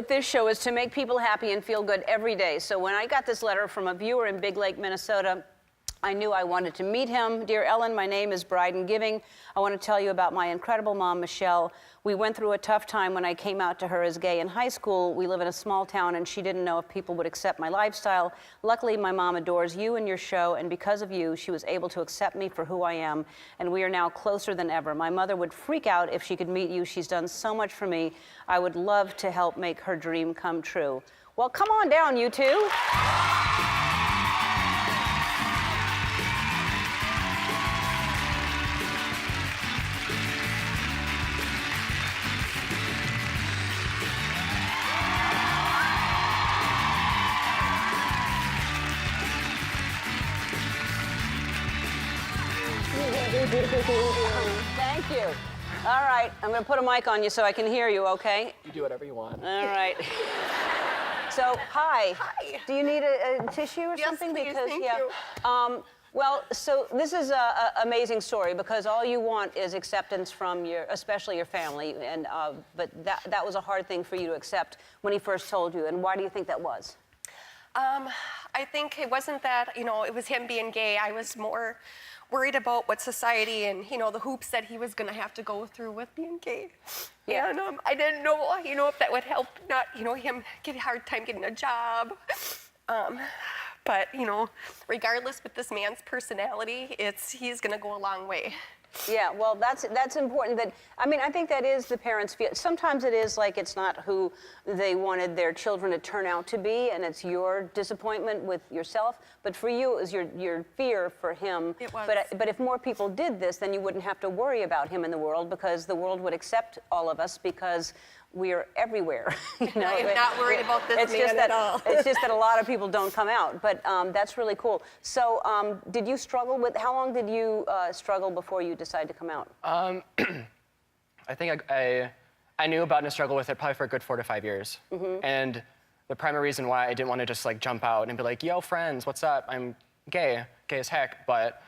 with this show is to make people happy and feel good every day. So when I got this letter from a viewer in Big Lake, Minnesota, I knew I wanted to meet him. Dear Ellen, my name is Bryden Giving. I want to tell you about my incredible mom, Michelle. We went through a tough time when I came out to her as gay in high school. We live in a small town, and she didn't know if people would accept my lifestyle. Luckily, my mom adores you and your show, and because of you, she was able to accept me for who I am, and we are now closer than ever. My mother would freak out if she could meet you. She's done so much for me. I would love to help make her dream come true. Well, come on down, you two. Thank you. All right, I'm going to put a mic on you so I can hear you, okay? You do whatever you want. All right. So, hi. Hi. Do you need a tissue or Yes, something? please, Because, thank yeah. you. Well, so this is an amazing story because all you want is acceptance from especially your family, and but that was a hard thing for you to accept when he first told you. And why do you think that was? I think it wasn't that, it was him being gay. I was more worried about what society and, the hoops that he was going to have to go through with being gay. Yeah. And I didn't know, if that would help not, him get a hard time getting a job. But, regardless with this man's personality, he's going to go a long way. Yeah, well, that's important. I think that is the parents' feel. Sometimes it is like it's not who they wanted their children to turn out to be, and it's your disappointment with yourself. But for you, it was your fear for him. It was. But if more people did this, then you wouldn't have to worry about him in the world because the world would accept all of us because we're everywhere. I am not worried about this man at all. It's just that a lot of people don't come out, but that's really cool. So did you struggle with, how long did you struggle before you decided to come out? I think I knew about and struggled with it probably for a good 4 to 5 years. Mm-hmm. And the primary reason why I didn't want to just jump out and be like, yo, friends, what's up? I'm gay as heck, but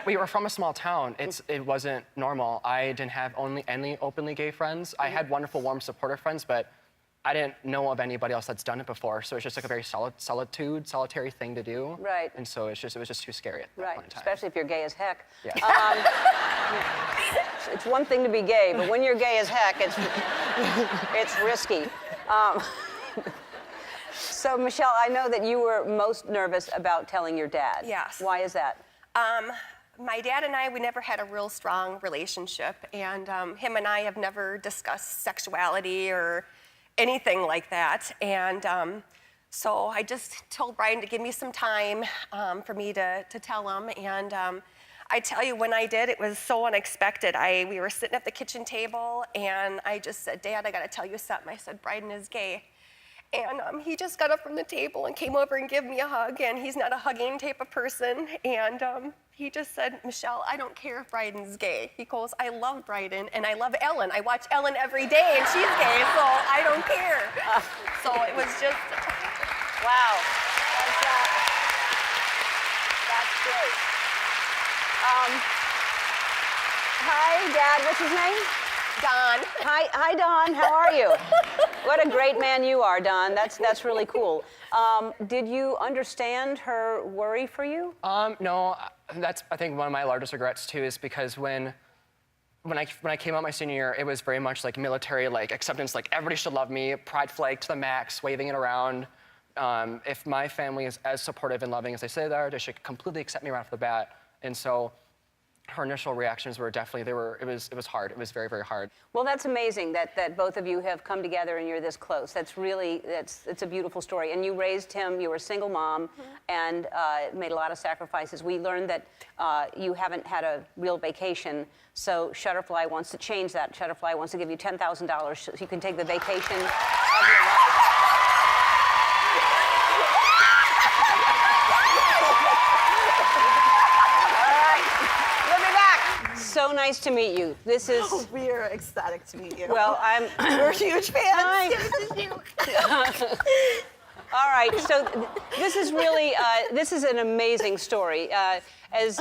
we were from a small town. It wasn't normal. I didn't have any openly gay friends. I had wonderful, warm, supportive friends, but I didn't know of anybody else that's done it before. So it's just a very solitary thing to do. Right. And so it was just too scary at that point in time. Especially if you're gay as heck. Yeah. It's one thing to be gay, but when you're gay as heck, it's risky. So Michelle, I know that you were most nervous about telling your dad. Yes. Why is that? My dad and I, we never had a real strong relationship, and him and I have never discussed sexuality or anything like that. And so I just told Brian to give me some time for me to tell him. And I tell you, when I did, it was so unexpected. We were sitting at the kitchen table, and I just said, Dad, I gotta tell you something. I said, Bryden is gay. And he just got up from the table and came over and gave me a hug, and he's not a hugging type of person. And he just said, Michelle, I don't care if Bryden's gay. He goes, I love Bryden, and I love Ellen. I watch Ellen every day, and she's gay, so I don't care. So it was just... Wow. That's great. Hi, Dad. What's his name? Don. Hi, Don. How are you? What a great man you are, Don. That's really cool. Did you understand her worry for you? No. That's, I think, one of my largest regrets too, is because when I came out my senior year, it was very much military, acceptance, everybody should love me, pride flag to the max, waving it around. If my family is as supportive and loving as they say they are, they should completely accept me right off the bat. And so her initial reactions were definitely, it was hard. It was very, very hard. Well, that's amazing that both of you have come together and you're this close. That's really, it's a beautiful story. And you raised him, you were a single mom, and made a lot of sacrifices. We learned that you haven't had a real vacation, so Shutterfly wants to change that. Shutterfly wants to give you $10,000 so you can take the vacation of your life. So nice to meet you. This is... Oh, we are ecstatic to meet you. Well, we're huge fans. Hi. All right, so this is really, this is an amazing story. As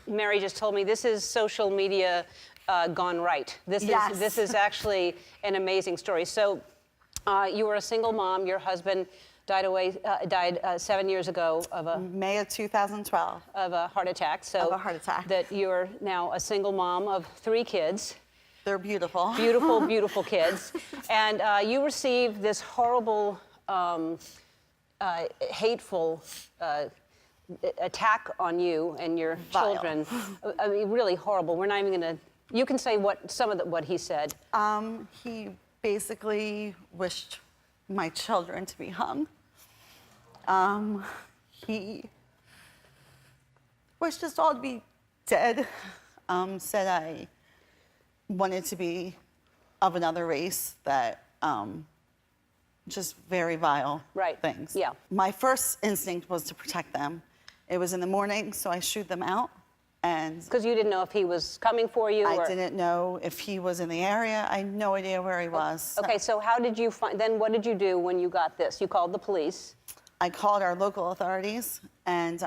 Mary just told me, this is social media gone right. Yes. This is actually an amazing story. So you were a single mom. Your husband died 7 years ago of a May of 2012. heart attack. So Of a heart attack. that you're now a single mom of 3 kids. They're beautiful. Beautiful, beautiful kids. And you received this horrible, hateful attack on you and your Vile. children. I mean, really horrible. We're not even going to. You can say what he said. He basically wished my children to be hung. He wished us all to be dead. Said I wanted to be of another race. That just very vile Right. things. Yeah. My first instinct was to protect them. It was in the morning, so I shooed them out. And Because you didn't know if he was coming for you. I or... didn't know if he was in the area. I had no idea where he was. Okay, so how did you find? Then what did you do when you got this? You called the police. I called our local authorities, and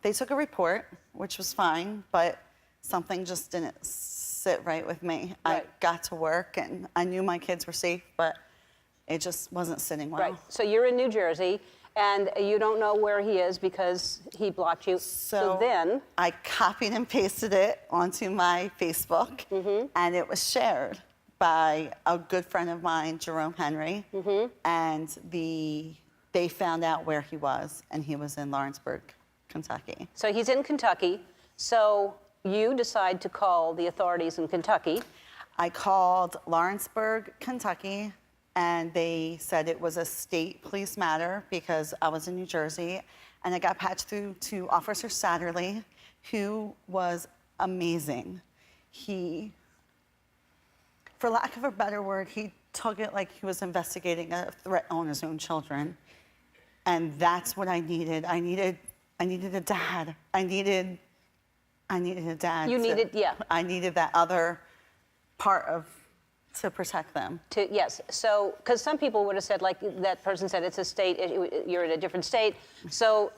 they took a report, which was fine, but something just didn't sit right with me. Right. I got to work, and I knew my kids were safe, but it just wasn't sitting well. Right. So you're in New Jersey, and you don't know where he is because he blocked you. So then, I copied and pasted it onto my Facebook, and it was shared by a good friend of mine, Jerome Henry, and they found out where he was, and he was in Lawrenceburg, Kentucky. so he's in Kentucky. So you decide to call the authorities in Kentucky. I called Lawrenceburg, Kentucky, and they said it was a state police matter because I was in New Jersey. And I got patched through to Officer Satterley, who was amazing. He, for lack of a better word, he took it like he was investigating a threat on his own children. And that's what I needed. I needed a dad. I needed a dad. You needed, yeah. I needed that other part to protect them. Yes. So, because some people would have said, like that person said, it's a state. You're in a different state. So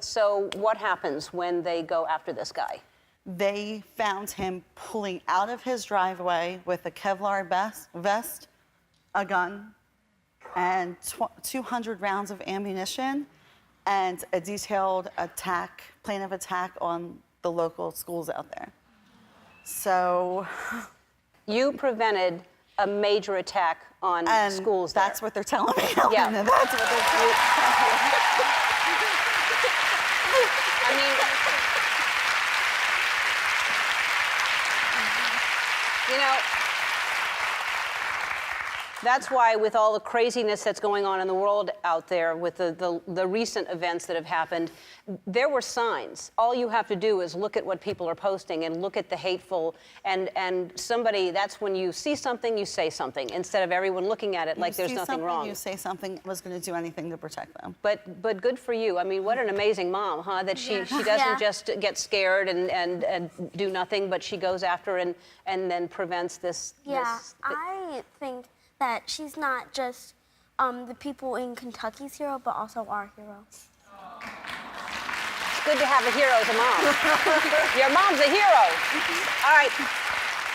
what happens when they go after this guy? They found him pulling out of his driveway with a Kevlar vest, a gun, and 200 rounds of ammunition, and a detailed plan of attack on the local schools out there. So You prevented a major attack on and schools that's there. what they're telling me. Yeah. And that's what they're telling me. I mean, you know, that's why with all the craziness that's going on in the world out there, with the recent events that have happened, there were signs. All you have to do is look at what people are posting and look at the hateful, and somebody, that's when you see something, you say something, instead of everyone looking at it like there's nothing wrong. You say something was going to do anything to protect them. But good for you. I mean, what an amazing mom, huh? That she doesn't just get scared and do nothing, but she goes after and then prevents this. Yeah, I think that she's not just the people in Kentucky's hero, but also our hero. It's good to have a hero as a mom. Your mom's a hero. All right.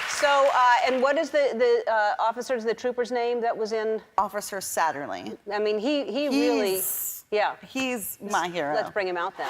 So, and what is the trooper's name that was in? Officer Satterley. I mean, he really, yeah. He's my hero. Let's bring him out then.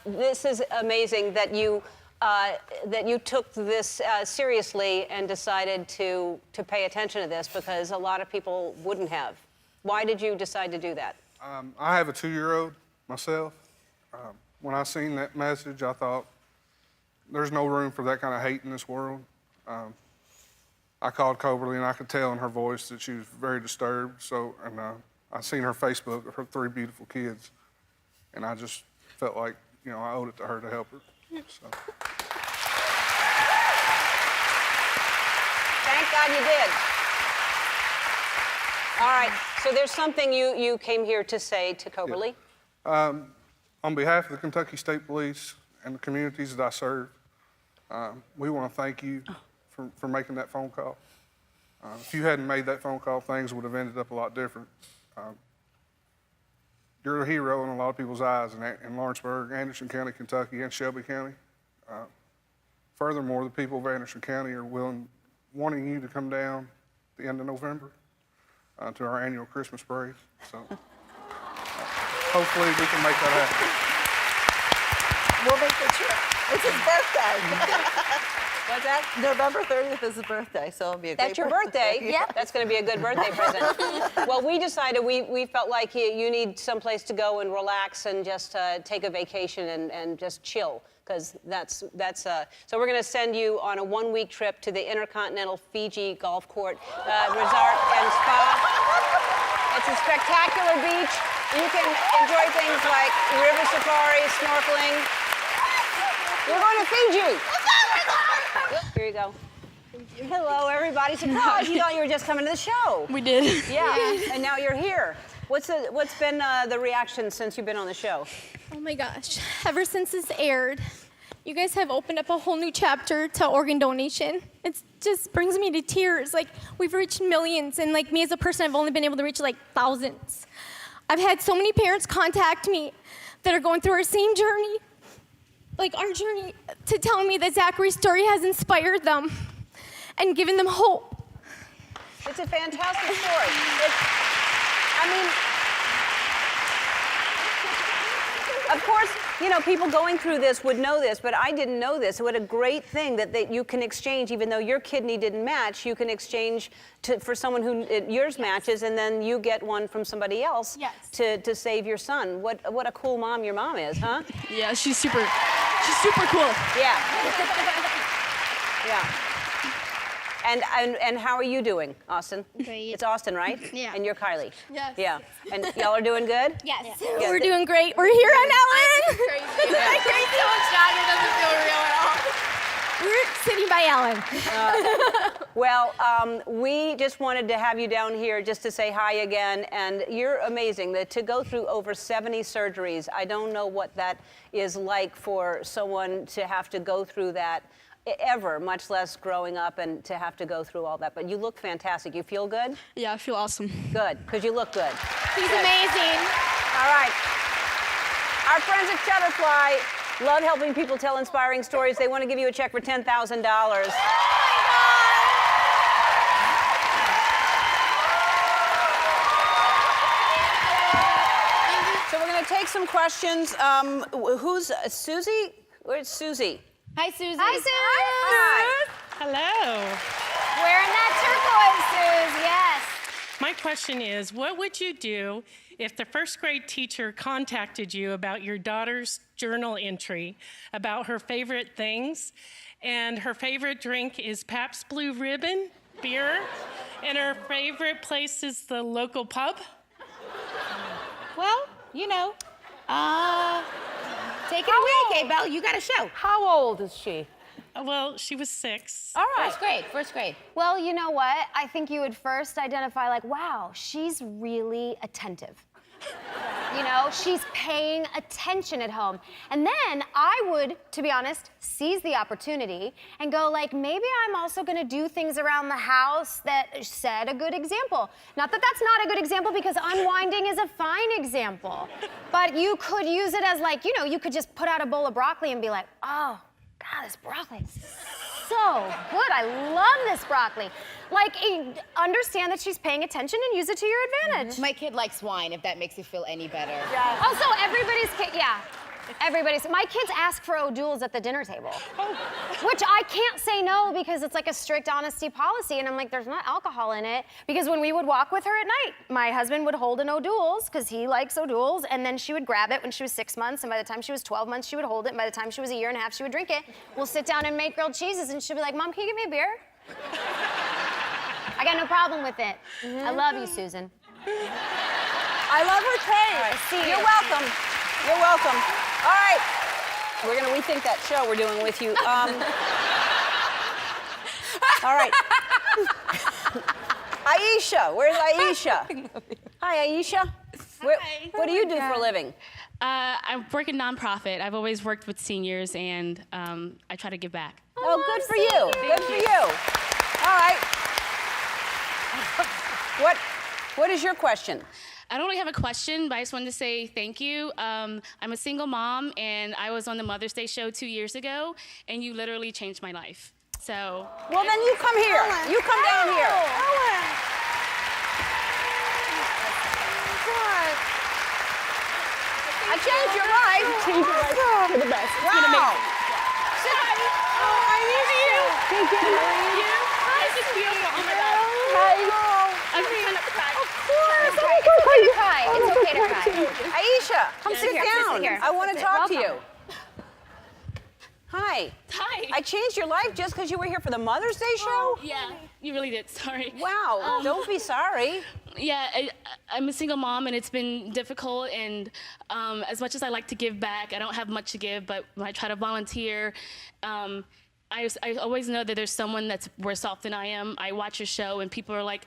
This is amazing that you took this seriously and decided to pay attention to this, because a lot of people wouldn't have. Why did you decide to do that? I have a 2-year-old myself. When I seen that message, I thought, there's no room for that kind of hate in this world. I called Coberly, and I could tell in her voice that she was very disturbed. So, and I seen her Facebook of her 3 beautiful kids. and I just felt like, you know, I owed it to her to help her. So. Thank God you did. All right, so there's something you came here to say to Coverly. On behalf of the Kentucky State Police and the communities that I serve, we want to thank you for making that phone call. If you hadn't made that phone call, things would have ended up a lot different. You're a hero in a lot of people's eyes in Lawrenceburg, Anderson County, Kentucky, and Shelby County. Furthermore, the people of Anderson County are wanting you to come down at the end of November to our annual Christmas parade. So hopefully we can make that happen. We'll make the trip. It's his birthday. What's that? November 30th is his birthday, so it'll be a great That's your birthday? Yeah. That's going to be a good birthday present. Well, we decided we felt like you need someplace to go and relax and just take a vacation and just chill, because that's so we're going to send you on a 1-week trip to the Intercontinental Fiji Golf Court Resort and Spa. It's a spectacular beach. You can enjoy things like river safari, snorkeling. We're going to Fiji. Here you go. Hello, everybody. Surprise! You thought you were just coming to the show. We did. Yeah, and now you're here. What's been the reaction since you've been on the show? Oh my gosh. Ever since this aired, you guys have opened up a whole new chapter to organ donation. It just brings me to tears. Like, we've reached millions, and like me as a person, I've only been able to reach like thousands. I've had so many parents contact me that are going through our same journey, like our journey, to tell me that Zachary's story has inspired them and given them hope. It's a fantastic story. Of course, you know, people going through this would know this, but I didn't know this. What a great thing that you can exchange, even though your kidney didn't match, you can exchange for someone who yours matches, and then you get one from somebody else to save your son. What a cool mom your mom is, huh? Yeah, she's super cool. Yeah. Yeah. And how are you doing, Austin? Great. It's Austin, right? Yeah. And you're Kylie. Yes. Yeah. And y'all are doing good? Yes. Yeah. We're doing great. We're here on Ellen. Crazy. Isn't crazy? So excited. It doesn't feel real at all. We're sitting by Ellen. Well, we just wanted to have you down here just to say hi again, and you're amazing. To go through over 70 surgeries, I don't know what that is like for someone to have to go through that ever, much less growing up and to have to go through all that. But you look fantastic. You feel good? Yeah, I feel awesome. Good, because you look good. He's amazing. All right. Our friends at Shutterfly love helping people tell inspiring stories. They want to give you a check for $10,000. So we're going to take some questions. Who's Susie? Where's Susie? Hi, Susie. Hi, Suze. Hi. Hello. Wearing that turquoise, Suze, yes. My question is, what would you do if the first grade teacher contacted you about your daughter's journal entry about her favorite things, and her favorite drink is Pabst Blue Ribbon beer, and her favorite place is the local pub? Well, you know, take it away, Kay Bell. You got a show. How old is she? Well, she was 6. All right. First grade. Well, you know what? I think you would first identify, like, wow, she's really attentive. You know, she's paying attention at home. And then I would, to be honest, seize the opportunity and go, like, maybe I'm also gonna do things around the house that set a good example. Not that that's not a good example, because unwinding is a fine example. But you could use it as, like, you know, you could just put out a bowl of broccoli and be like, oh, God, this broccoli is so good. I love this broccoli. Like, understand that she's paying attention and use it to your advantage. My kid likes wine, if that makes you feel any better. Also, everybody's kid, my kids ask for O'Doul's at the dinner table. Which I can't say no, because it's like a strict honesty policy, and I'm like, there's not alcohol in it. Because when we would walk with her at night, my husband would hold an O'Doul's, because he likes O'Doul's, and then she would grab it when she was 6 months, and by the time she was 12 months, she would hold it, and by the time she was a year and a half, she would drink it. We'll sit down and make grilled cheeses, and she'll be like, Mom, can you give me a beer? I got no problem with it. I love you, Susan. I love her cake. See you. You're welcome. You're welcome. welcome. All right. We're going to rethink that show we're doing with you. All right. Aisha, where's Aisha? Hi, Aisha. What do you do for a living? I work in nonprofit. I've always worked with seniors, and I try to give back. Oh, good for you. Good for you. All right. What is your question? I don't really have a question, but I just wanted to say thank you. I'm a single mom, and I was on the Mother's Day show 2 years ago, and you literally changed my life. So. Well, then you come here. You come down here. I changed your life. Changed your life for the best. Wow. Thank you. This is beautiful. Oh my God. I'm trying to cry. It's okay to cry. It's okay to cry. Aisha, come sit down. Sit here. I want to talk to you. Welcome. Hi. Hi. I changed your life just because you were here for the Mother's Day show? Yeah, you really did. Sorry. Wow. Don't be sorry. Yeah, I'm a single mom, and it's been difficult. And as much as I like to give back, I don't have much to give. But when I try to volunteer, I always know that there's someone that's worse off than I am. I watch a show, and people are like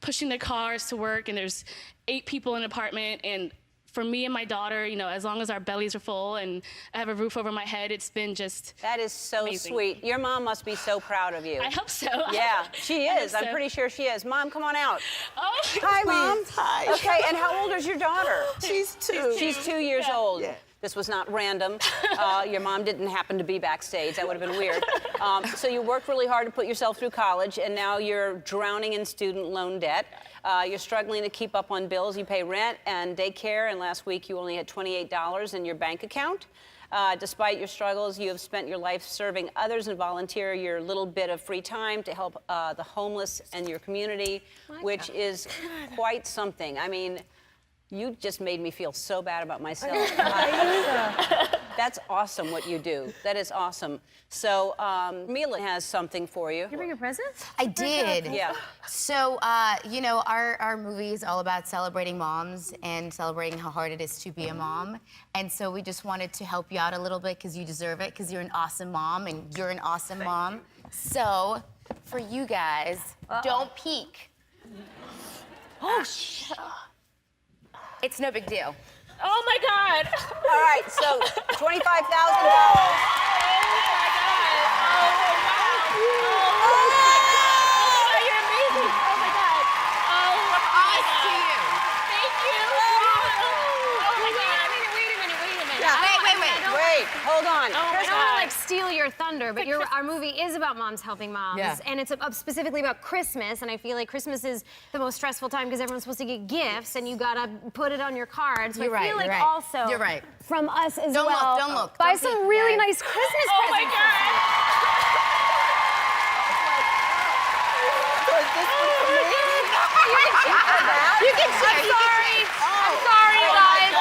pushing their cars to work, and there's 8 people in an apartment. And for me and my daughter, you know, as long as our bellies are full and I have a roof over my head, it's been just That is so amazing. sweet. Your mom must be so proud of you. I hope so. Yeah, she I hope is. I'm so. pretty sure she is. Mom, come on out. Oh, Hi, Mom. Hi. Okay, and how old is your daughter? She's 2. She's 2 years old. Yeah. This was not random. Your mom didn't happen to be backstage. That would have been weird. So you worked really hard to put yourself through college, and now you're drowning in student loan debt. You're struggling to keep up on bills. You pay rent and daycare, and last week you only had $28 in your bank account. Despite your struggles, you have spent your life serving others and volunteer your little bit of free time to help the homeless and your community, which is quite something. I mean, you just made me feel so bad about myself. That's awesome what you do. That is awesome. So Mila has something for you. You bring a present? I did. Yeah. So, you know, our movie is all about celebrating moms and celebrating how hard it is to be a mom. And so we just wanted to help you out a little bit because you deserve it, because you're an awesome mom and you're an awesome mom. So, for you guys, don't peek. Oh, shit. It's no big deal. Oh my God. All right, so $25,000. Oh my God. Oh, wow. Oh, you're amazing. Oh my God. Oh, from us to you. Thank you. Oh my God. Wait a minute. Yeah. Wait, hold on. Oh my I don't want to God. like steal your thunder, but our movie is about moms helping moms, Yeah. and it's specifically about Christmas. And I feel like Christmas is the most stressful time because everyone's supposed to get gifts, and you gotta put it on your card. So You're I feel right, like you're right. also You're right. from us as Don't well. look, don't look. Buy Don't some peek, really guys. nice Christmas Oh my presents. God. You can share. I'm sorry, you guys.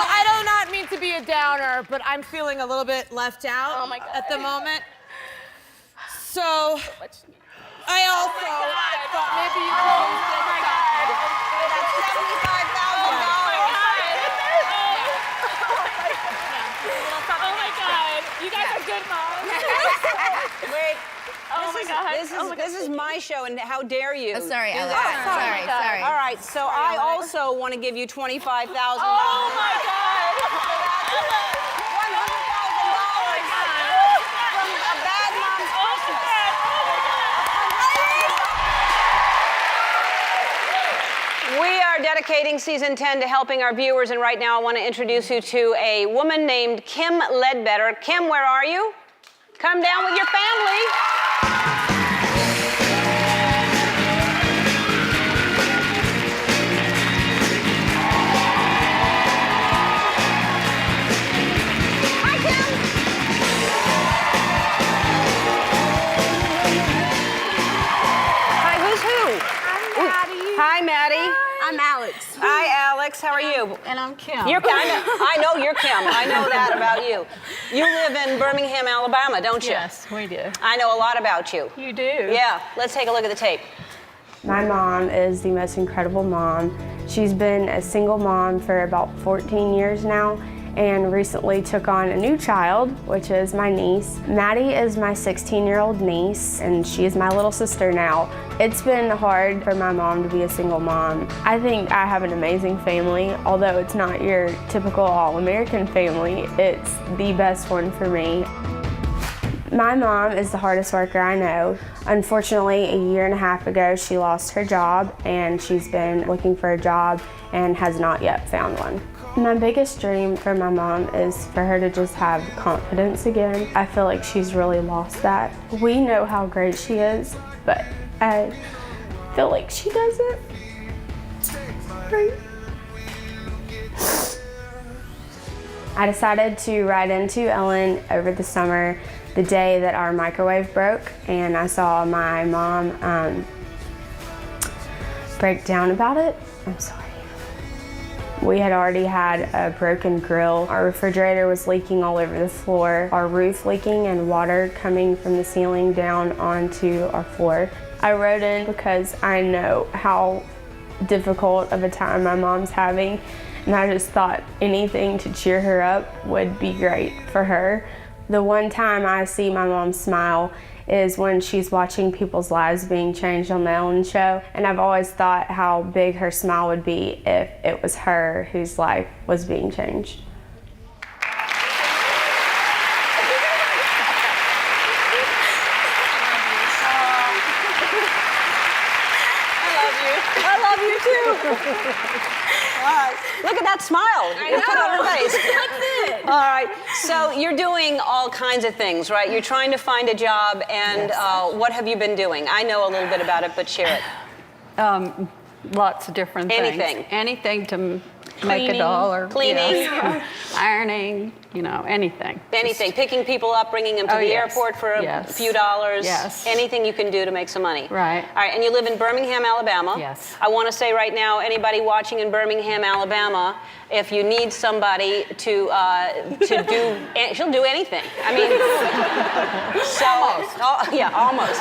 I do not mean to be a downer, but I'm feeling a little bit left out at the moment. So I also thought maybe you could use this. That's $75,000. Oh my God. You guys are good moms. Wait. Oh my God. This is my show, and how dare you? Oh, sorry, do Alex. that. Sorry. All right, so I also want to give you $25,000. Oh my God. $100,000 from a Bad Mom's Christmas. We are dedicating season 10 to helping our viewers, and right now I want to introduce you to a woman named Kim Ledbetter. Kim, where are you? Come down with your family. Hi, Kim. Hi, who's who? I'm Maddie. Hi, Maddie. I'm Alex. Hi, Alex. How are you? And I'm Kim. You're Kim. I know you're Kim. I know that about you. You live in Birmingham, Alabama, don't you? Yes, we do. I know a lot about you. You do? Yeah. Let's take a look at the tape. My mom is the most incredible mom. She's been a single mom for about 14 years now and recently took on a new child, which is my niece. Maddie is my 16-year-old niece, and she is my little sister now. It's been hard for my mom to be a single mom. I think I have an amazing family. Although it's not your typical all-American family, it's the best one for me. My mom is the hardest worker I know. Unfortunately, a year and a half ago, she lost her job, and she's been looking for a job and has not yet found one. My biggest dream for my mom is for her to just have confidence again. I feel like she's really lost that. We know how great she is, but I feel like she doesn't. Right. I decided to write into Ellen over the summer, the day that our microwave broke, and I saw my mom break down about it. I'm sorry. We had already had a broken grill. Our refrigerator was leaking all over the floor, our roof leaking and water coming from the ceiling down onto our floor. I wrote in because I know how difficult of a time my mom's having, and I just thought anything to cheer her up would be great for her. The one time I see my mom smile is when she's watching people's lives being changed on The Ellen Show, and I've always thought how big her smile would be if it was her whose life was being changed. I love you too. All right. Look at that smile you put on her face. That's it. All right. So you're doing all kinds of things, right? You're trying to find a job, and what have you been doing? I know a little bit about it, but share it. Lots of different Anything. things. Anything to make a dollar. Cleaning. Yes. Ironing, anything. Anything. Picking people up, bringing them to the yes. airport for a Yes. few dollars. Yes. Anything you can do to make some money. Right. All right, and you live in Birmingham, Alabama. Yes. I want to say right now, anybody watching in Birmingham, Alabama, if you need somebody to do, she'll do anything. I mean, so almost.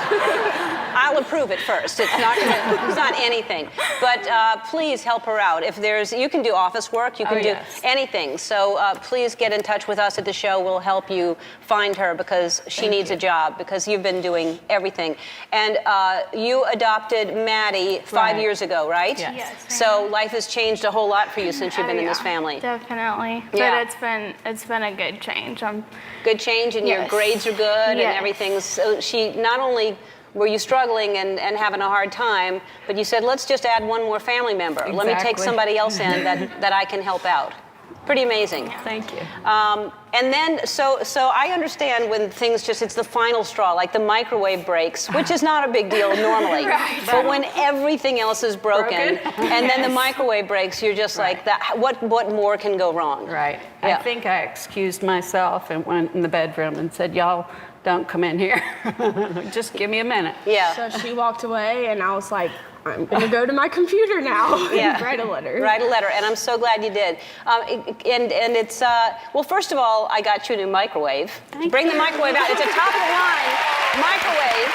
I'll approve it first. It's not anything, but please help her out. If you can do office work, you can do anything. So please get in touch with us at the show. We'll help you find her because she needs a job, because you've been doing everything. And you adopted Maddie 5 years ago, right? Yes. So life has changed a whole lot for you since you've been in this family. Definitely. Yeah. But it's been a good change. Good change, and your grades are good, and everything's. So she not only were you struggling and having a hard time, but you said, let's just add one more family member. Let me take somebody else in that I can help out. Pretty amazing. Thank you. And then, so I understand when things it's the final straw, like the microwave breaks, which is not a big deal normally. Right. But when everything else is broken, and then the microwave breaks, you're just like, what more can go wrong? Right. Yeah. I think I excused myself and went in the bedroom and said, y'all don't come in here. Just give me a minute. Yeah. So she walked away, and I was like, I'm going to go to my computer now and write a letter. Write a letter, and I'm so glad you did. And it's, well, first of all, I got you a new microwave. Bring the microwave out. It's a top-of-the-line microwave.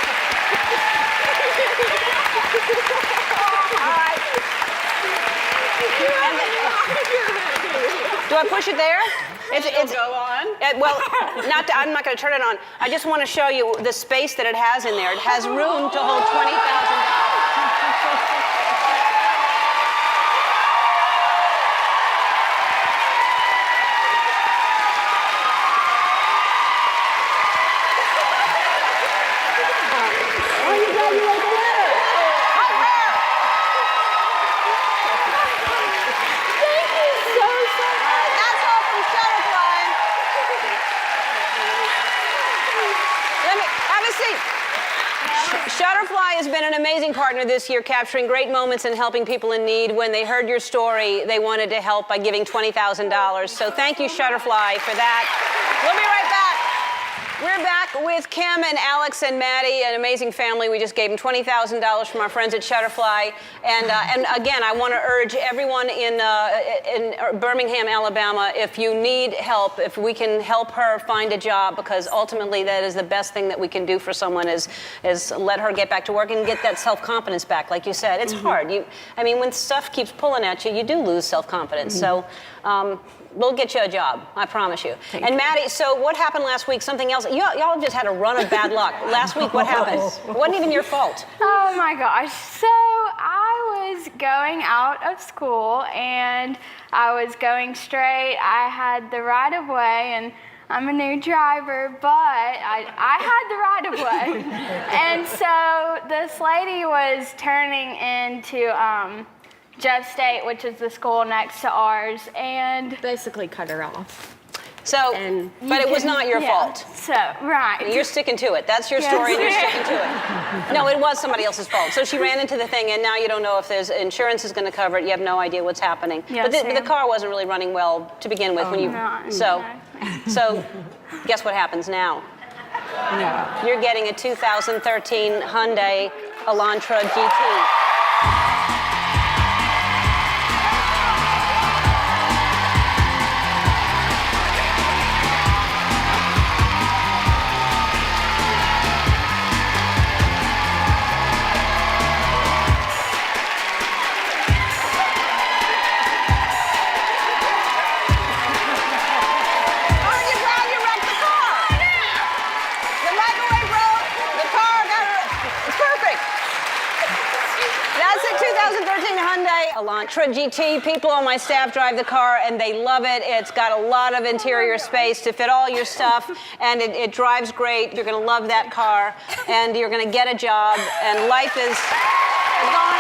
All right. Do I push it there? It's go on. Well, I'm not going to turn it on. I just want to show you the space that it has in there. It has room to hold $20,000. Shutterfly has been an amazing partner this year, capturing great moments and helping people in need. When they heard your story, they wanted to help by giving $20,000. So thank you, Shutterfly, for that. We'll be right back. We're back with Kim and Alex and Maddie, an amazing family. We just gave them $20,000 from our friends at Shutterfly. And again, I want to urge everyone in Birmingham, Alabama, if you need help, if we can help her find a job, because ultimately that is the best thing that we can do for someone is let her get back to work and get that self-confidence back. Like you said, it's hard. I mean, when stuff keeps pulling at you, you do lose self-confidence. So. We'll get you a job, I promise you. And Maddie, so what happened last week? Something else? Y'all just had a run of bad luck. Last week, what happened? It wasn't even your fault. Oh my gosh. So I was going out of school and I was going straight. I had the right of way, and I'm a new driver, but I had the right of way. And so this lady was turning into Jeff State, which is the school next to ours, and basically cut her off. So, but it was not your fault. So, right. You're sticking to it. That's your story, and you're sticking to it. No, it was somebody else's fault. So she ran into the thing, and now you don't know if there's insurance is going to cover it. You have no idea what's happening. Yes, but the car wasn't really running well to begin with when you. So guess what happens now? No. You're getting a 2013 Hyundai Elantra GT. Elantra GT. People on my staff drive the car and they love it. It's got a lot of interior space to fit all your stuff, and it drives great. You're going to love that car, and you're going to get a job, and life is gone.